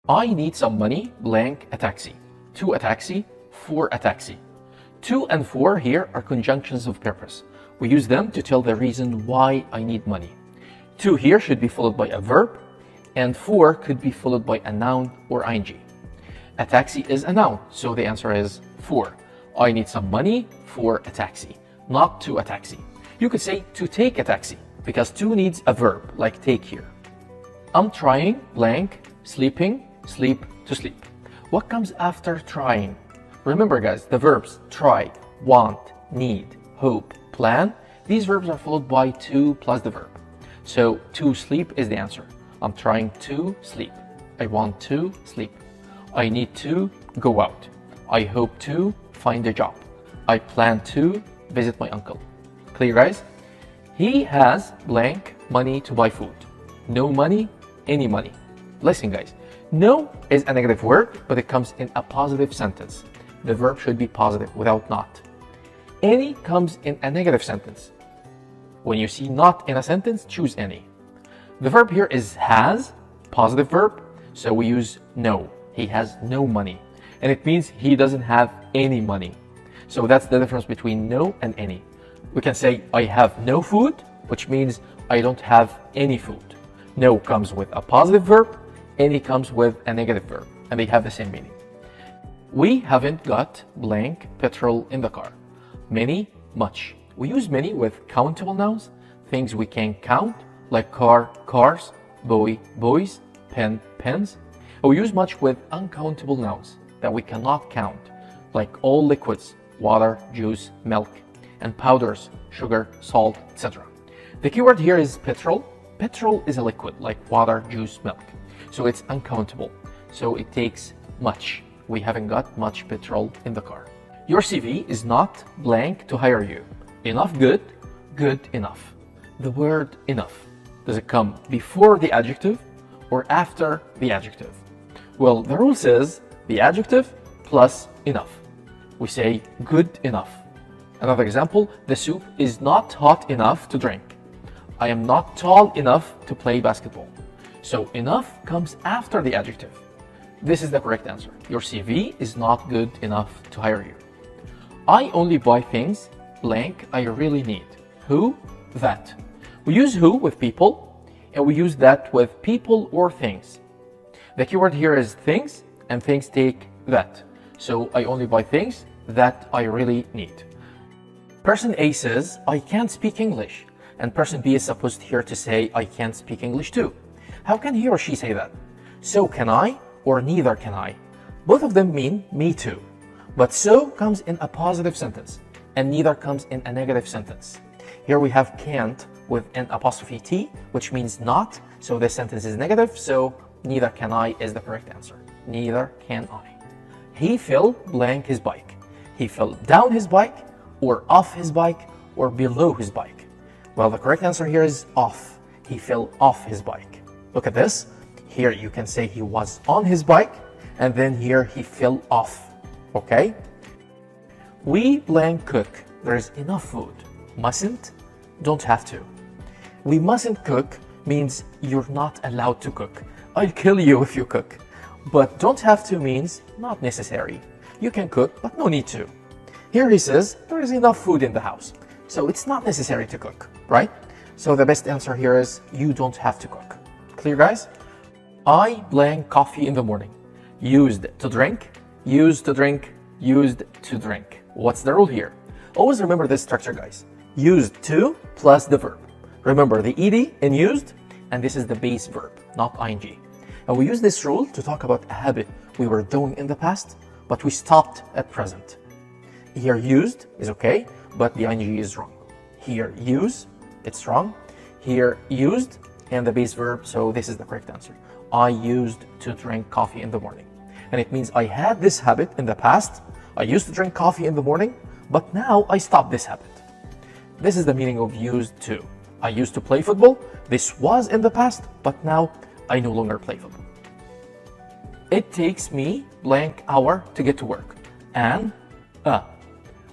I need some money, blank, a taxi. To a taxi, for a taxi. To and for here are conjunctions of purpose. We use them to tell the reason why I need money. To here should be followed by a verb, and for could be followed by a noun or ing. A taxi is a noun, so the answer is for. I need some money for a taxi, not to a taxi. You could say to take a taxi, because to needs a verb, like take here. I'm trying, blank, sleeping, sleep, to sleep. What comes after trying? Remember guys, the verbs try, want, need, hope, plan, these verbs are followed by to plus the verb. So to sleep is the answer. I'm trying to sleep. I want to sleep. I need to go out. I hope to find a job. I plan to visit my uncle. Clear guys? He has blank money to buy food. No money, any money. Listen guys, no is a negative word, but it comes in a positive sentence. The verb should be positive without not. Any comes in a negative sentence. When you see not in a sentence, choose any. The verb here is has, positive verb, so we use no. He has no money, and it means he doesn't have any money. So that's the difference between no and any. We can say I have no food, which means I don't have any food. No comes with a positive verb, any comes with a negative verb, and they have the same meaning. We haven't got blank petrol in the car. Many, much. We use many with countable nouns, things we can count, like car, cars, boy, boys, pen, pens. And we use much with uncountable nouns that we cannot count, like all liquids, water, juice, milk, and powders, sugar, salt, etc. The keyword here is petrol. Petrol is a liquid, like water, juice, milk. So it's uncountable. So it takes much. We haven't got much petrol in the car. Your CV is not blank to hire you. Enough good, good enough. The word enough, does it come before the adjective or after the adjective? Well, the rule says the adjective plus enough. We say good enough. Another example, the soup is not hot enough to drink. I am not tall enough to play basketball. So enough comes after the adjective. This is the correct answer. Your CV is not good enough to hire you. I only buy things blank I really need. Who? That. We use who with people, and we use that with people or things. The keyword here is things, and things take that. So I only buy things that I really need. Person A says, I can't speak English, and person B is supposed here to say, I can't speak English too. How can he or she say that? So can I, or neither can I. Both of them mean me too. But so comes in a positive sentence, and neither comes in a negative sentence. Here we have can't with an apostrophe T, which means not, so this sentence is negative, so neither can I is the correct answer. Neither can I. He fell blank his bike. He fell down his bike, or off his bike, or below his bike. Well, the correct answer here is off. He fell off his bike. Look at this. Here you can say he was on his bike, and then here he fell off. Okay? We blank cook. There's enough food. Mustn't, don't have to. We mustn't cook means you're not allowed to cook. I'll kill you if you cook. But don't have to means not necessary. You can cook, but no need to. Here he says there is enough food in the house, so it's not necessary to cook, right? So the best answer here is you don't have to cook. Clear, guys? I blank coffee in the morning. Used to drink, used to drink, used to drink. What's the rule here? Always remember this structure, guys. Used to plus the verb. Remember the ed in used, and this is the base verb, not ing. And we use this rule to talk about a habit we were doing in the past, but we stopped at present. Here used is okay, but the ing is wrong. Here use, it's wrong. Here used, and the base verb, so this is the correct answer. I used to drink coffee in the morning. And it means I had this habit in the past. I used to drink coffee in the morning, but now I stopped this habit. This is the meaning of used to. I used to play football. This was in the past, but now I no longer play football. It takes me blank hour to get to work. And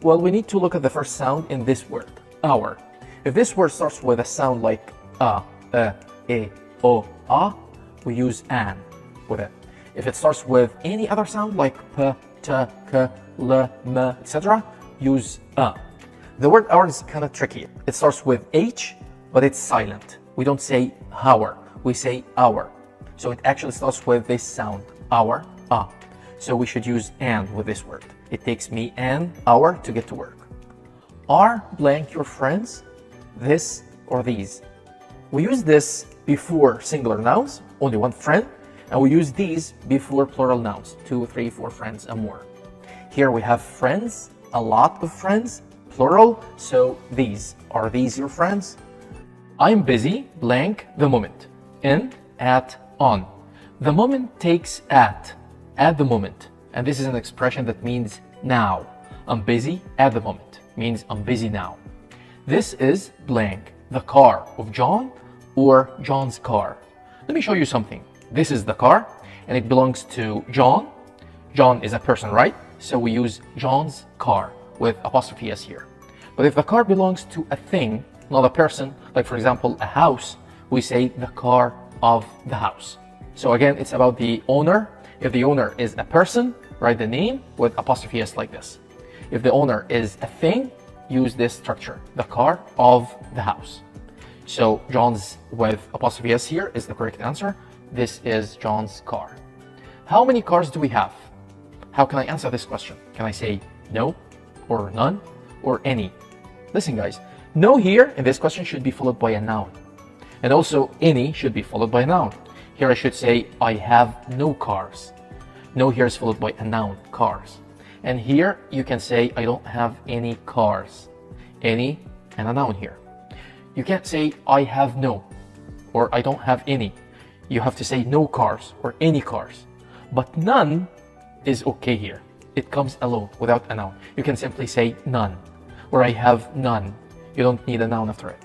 well, we need to look at the first sound in this word, hour. If this word starts with a sound like e, o, a, we use an with it. If it starts with any other sound like p, t, k, l, m, etc., use a. The word hour is kind of tricky. It starts with h, but it's silent. We don't say hour, we say hour. So it actually starts with this sound, hour, a. So we should use and with this word. It takes me an hour to get to work. Are blank your friends? This or these? We use this before singular nouns, only one friend, and we use these before plural nouns, 2, 3, 4 friends and more. Here we have friends, a lot of friends, plural, so these. Are these your friends? I'm busy, blank, the moment. In, at, on. The moment takes at the moment. And this is an expression that means now. I'm busy at the moment, means I'm busy now. This is blank, the car of John or John's car. Let me show you something. This is the car and it belongs to John. John is a person, right? So we use John's car with apostrophe s here. But if the car belongs to a thing, not a person, like for example, a house, we say the car of the house. So again, it's about the owner. If the owner is a person, write the name with apostrophe s like this. If the owner is a thing, use this structure, the car of the house. So John's with apostrophe s here is the correct answer. This is John's car. How many cars do we have? How can I answer this question? Can I say no, or none, or any? Listen guys, no here in this question should be followed by a noun. And also any should be followed by a noun. Here I should say I have no cars. No here is followed by a noun, cars. And here you can say I don't have any cars. Any and a noun here. You can't say I have no or I don't have any. You have to say no cars or any cars. But none is okay here. It comes alone without a noun. You can simply say none or I have none. You don't need a noun after it.